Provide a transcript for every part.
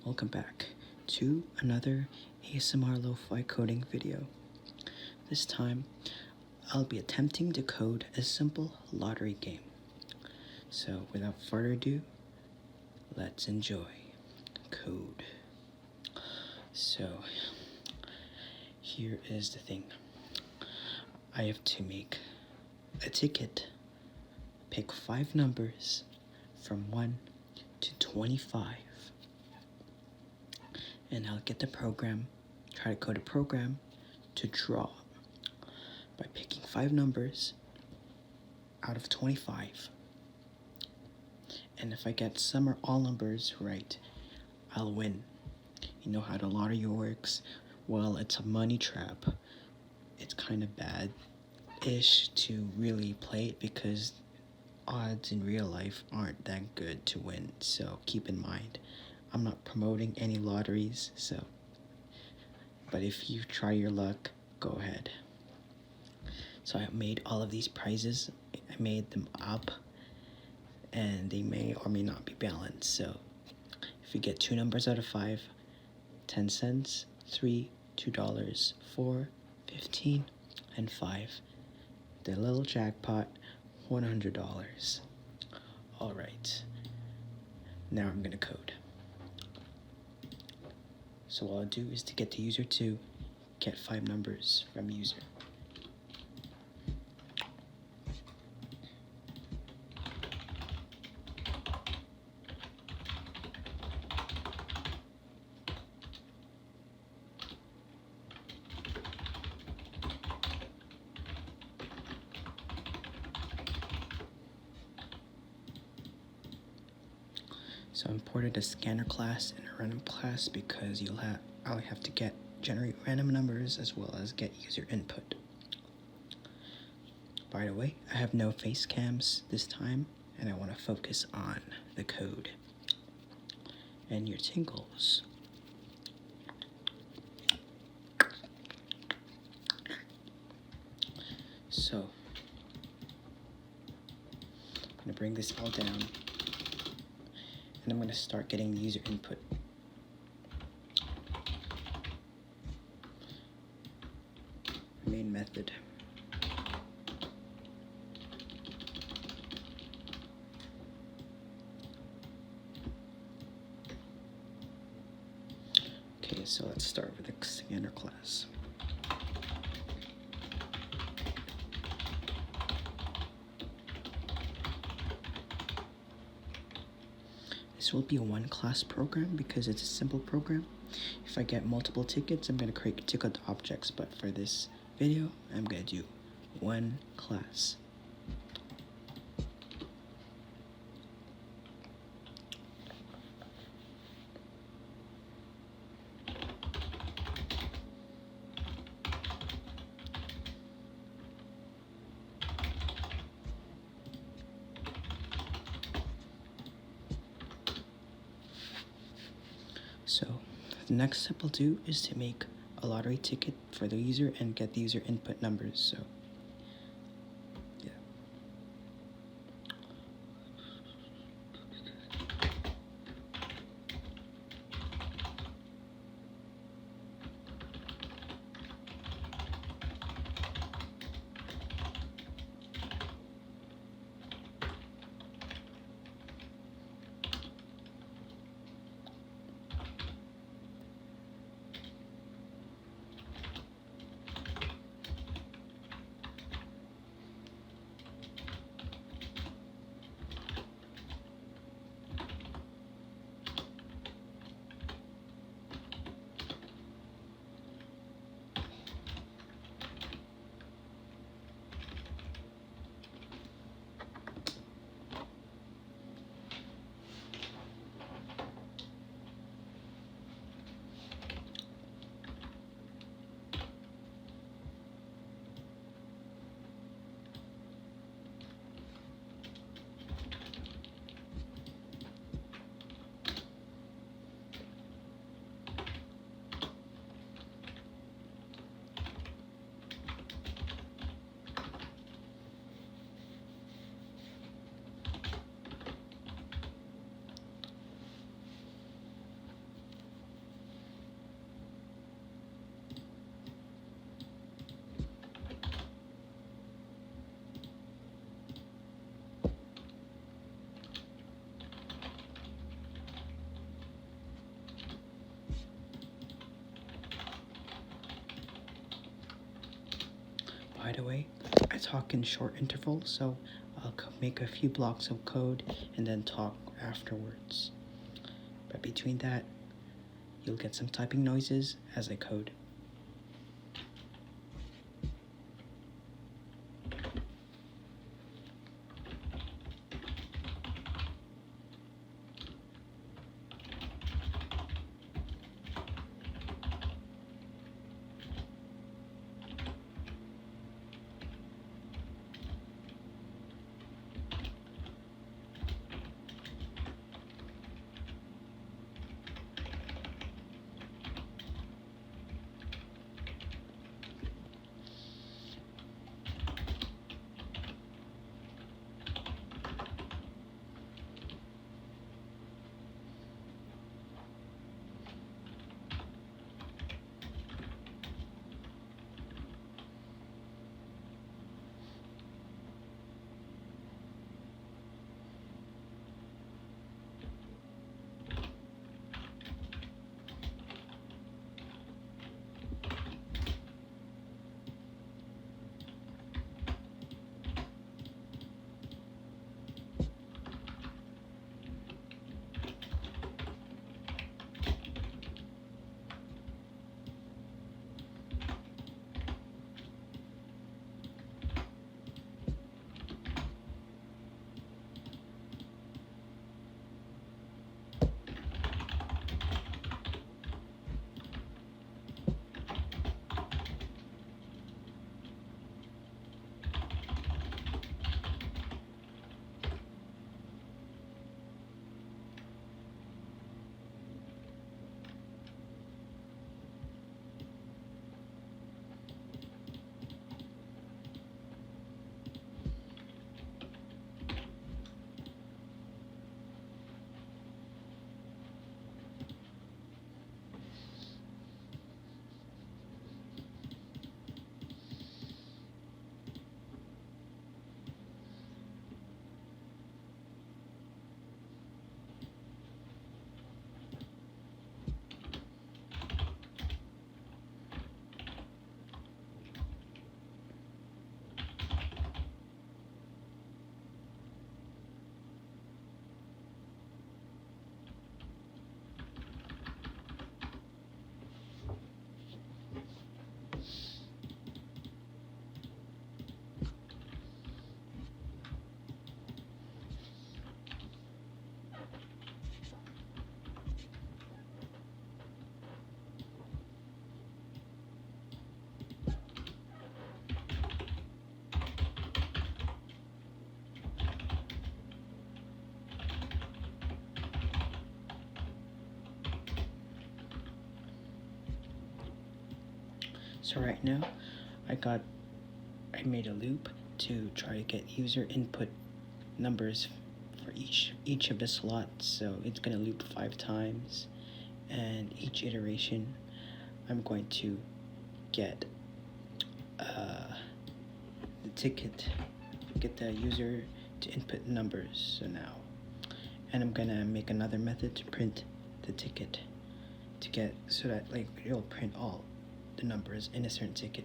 welcome back to another ASMR Lo-Fi coding video. This time, I'll be attempting to code a simple lottery game. So without further ado, let's enjoy code. So here is the thing. I have to make a ticket, pick 5 numbers from 1 to 25. And I'll get the program, try to code a program to draw by picking 5 numbers out of 25. And if I get some or all numbers right, I'll win. You know how the lottery works? Well, it's a money trap. It's kind of bad-ish to really play it because odds in real life aren't that good to win, so keep in mind. I'm not promoting any lotteries, but if you try your luck, go ahead. So I made all of these prizes. I made them up, and they may or may not be balanced. So if you get 2 numbers out of 5, 10 cents, 3, $2, 4, 15, and 5. The little jackpot, $100. All right, now I'm gonna code. So all I'll do is to get the user to get 5 numbers from user. So I imported a scanner class and a random class because I'll have to generate random numbers as well as get user input. By the way, I have no face cams this time, and I want to focus on the code and your tingles. So I'm going to bring this all down, and I'm going to start getting the user input. Main method. Okay, so let's start with the scanner class. This will be a 1-class program because it's a simple program. If I get multiple tickets, I'm going to create ticket objects, but for this video, I'm going to do 1 class. So the next step I'll do is to make a lottery ticket for the user and get the user input numbers. So yeah. by the way, I talk in short intervals, so I'll make a few blocks of code and then talk afterwards. But between that, you'll get some typing noises as I code. So right now, I made a loop to try to get user input numbers for each of the slots. So it's gonna loop 5 times, and each iteration, I'm going to get the ticket, get the user to input numbers. So now, and I'm gonna make another method to print the ticket to get so that like it'll print all the numbers in a certain ticket.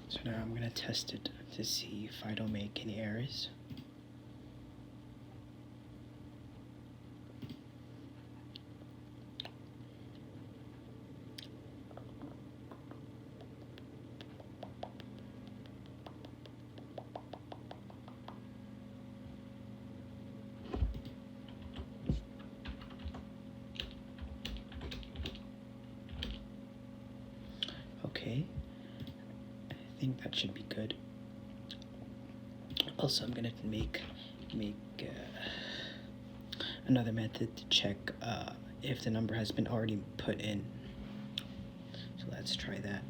So now I'm gonna test it to see if I don't make any errors. Okay, I think that should be good. Also, I'm gonna make another method to check if the number has been already put in. So let's try that.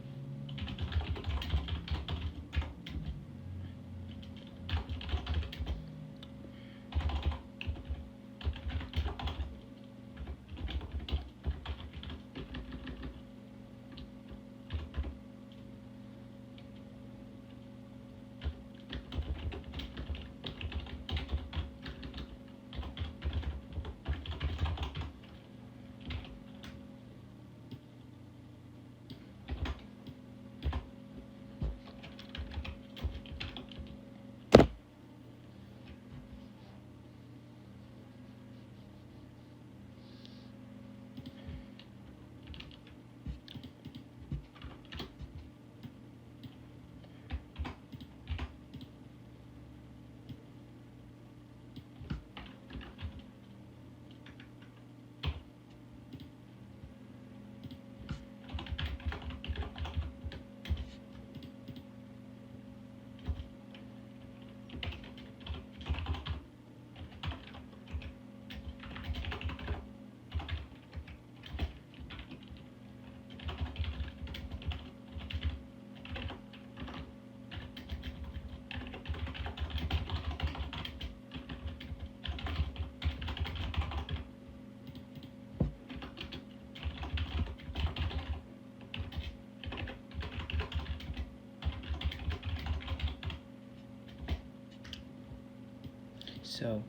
So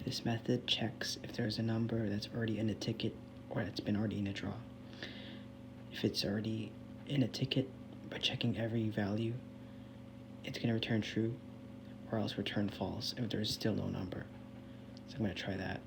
this method checks if there's a number that's already in a ticket or that's been already in a draw. If it's already in a ticket, by checking every value, it's going to return true or else return false if there's still no number. So I'm going to try that.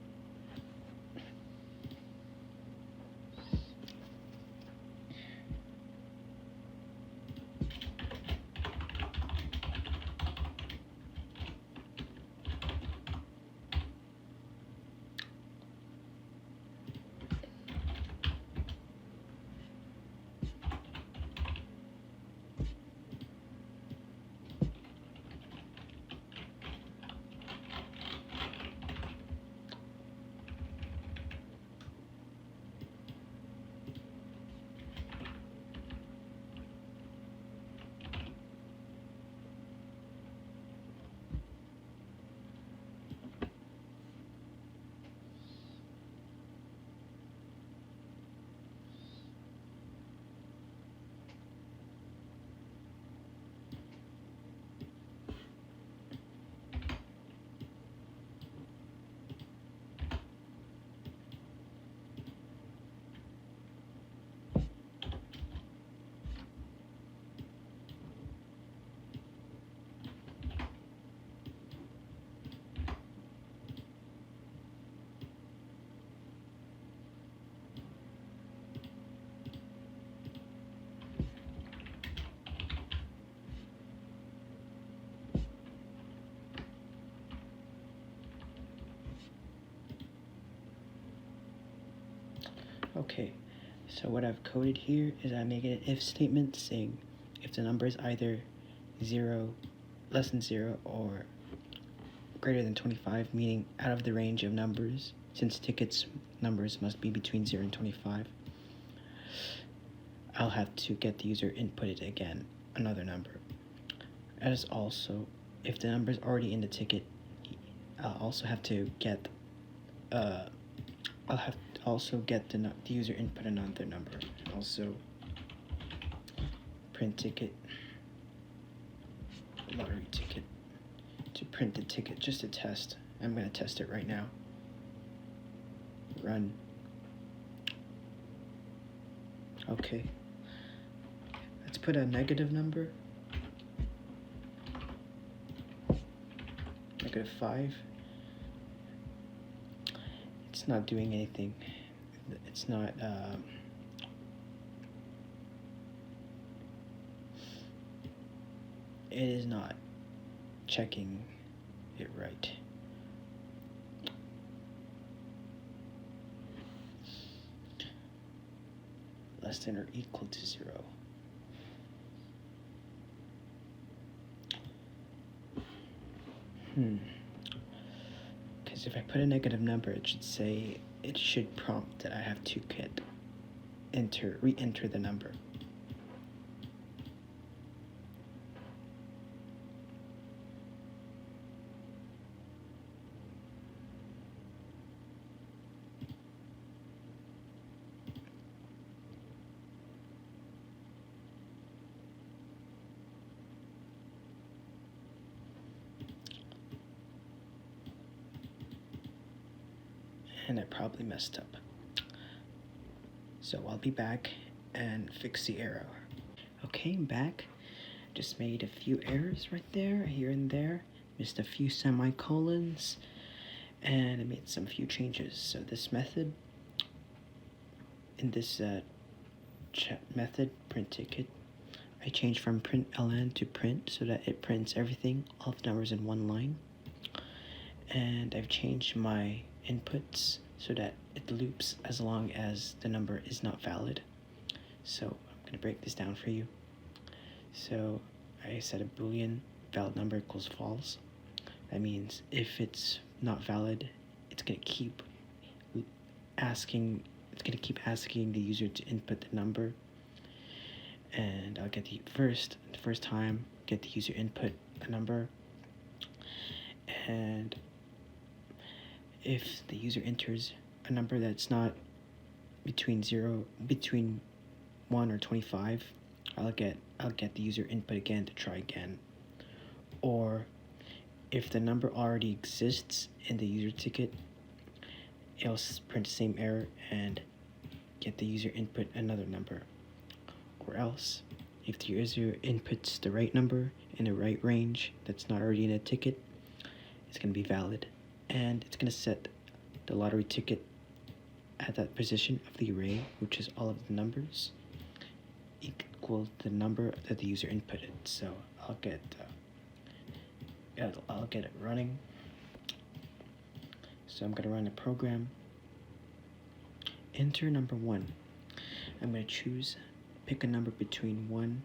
Okay, so what I've coded here is I make an if statement saying if the number is either 0, less than 0, or greater than 25, meaning out of the range of numbers, since tickets numbers must be between 0 and 25, I'll have to get the user inputted again, another number. As also, if the number is already in the ticket, I'll also have to get the user input another number. Also, print ticket, lottery ticket, to print the ticket just to test. I'm going to test it right now. Run. Okay. Let's put a negative number -5, it's not doing anything. It's not it is not checking it right. Less than or equal to 0. Because if I put a negative number, it should prompt that I have to re-enter the number. And I probably messed up. So I'll be back and fix the error. Okay, I'm back. Just made a few errors right there, here and there. Missed a few semicolons. And I made some few changes. So this method, in this method, print ticket, I changed from print ln to print so that it prints everything, all the numbers in one line. And I've changed my inputs so that it loops as long as the number is not valid. So I'm going to break this down for you. So I set a boolean valid number equals false. That means if it's not valid, it's going to keep asking the user to input the number, and I'll get the first time get the user input a number, and if the user enters a number that's not between 1 or 25, I'll get the user input again to try again. Or if the number already exists in the user ticket, it'll print the same error and get the user input another number. Or else, if the user inputs the right number in the right range that's not already in a ticket, it's going to be valid, and it's going to set the lottery ticket at that position of the array, which is all of the numbers, equal to the number that the user inputted. So I'll get it running. So I'm going to run the program. Enter number 1. I'm going to pick a number between 1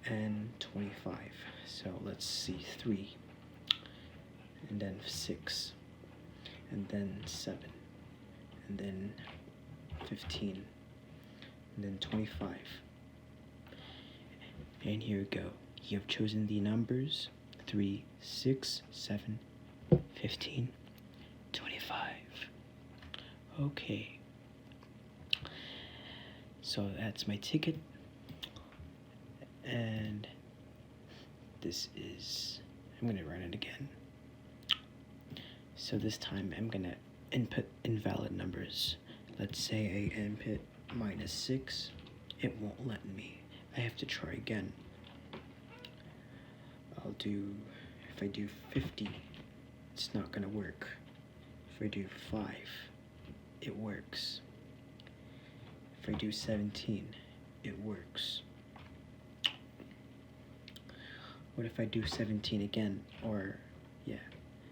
and 25. So let's see, 3, and then 6, and then 7, and then 15, and then 25. And here we go. You have chosen the numbers 3, 6, 7, 15, 25. Okay. So that's my ticket. And I'm going to run it again. So this time I'm going to input invalid numbers. Let's say I input -6. It won't let me. I have to try again. If I do 50, it's not going to work. If I do 5, it works. If I do 17, it works. What if I do 17 again? Or, yeah,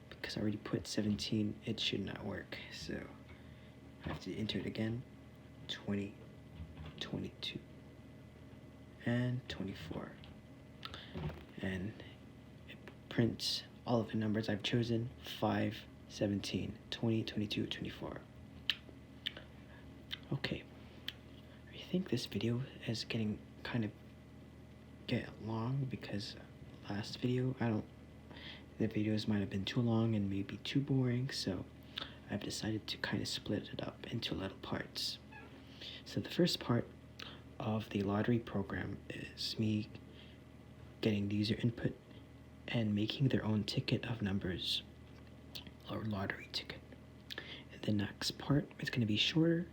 because I already put 17, it should not work. So I have to enter it again. 20, 22, and 24. And it prints all of the numbers I've chosen: 5, 17, 20, 22, 24. Okay. I think this video is getting kind of long because last video, the videos might have been too long and maybe too boring, so I've decided to kind of split it up into little parts. So the first part of the lottery program is me getting the user input and making their own ticket of numbers, or lottery ticket. And the next part is going to be shorter.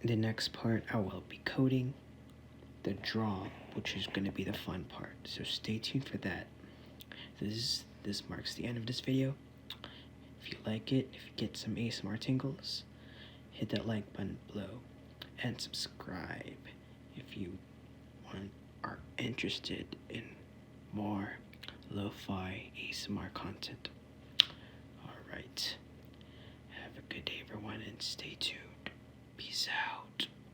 The next part, I will be coding the draw, which is going to be the fun part. So stay tuned for that. this marks the end of this video. If you like it, if you get some ASMR tingles, hit that like button below and subscribe if you are interested in more lo-fi ASMR content. Alright, have a good day everyone and stay tuned. Peace out.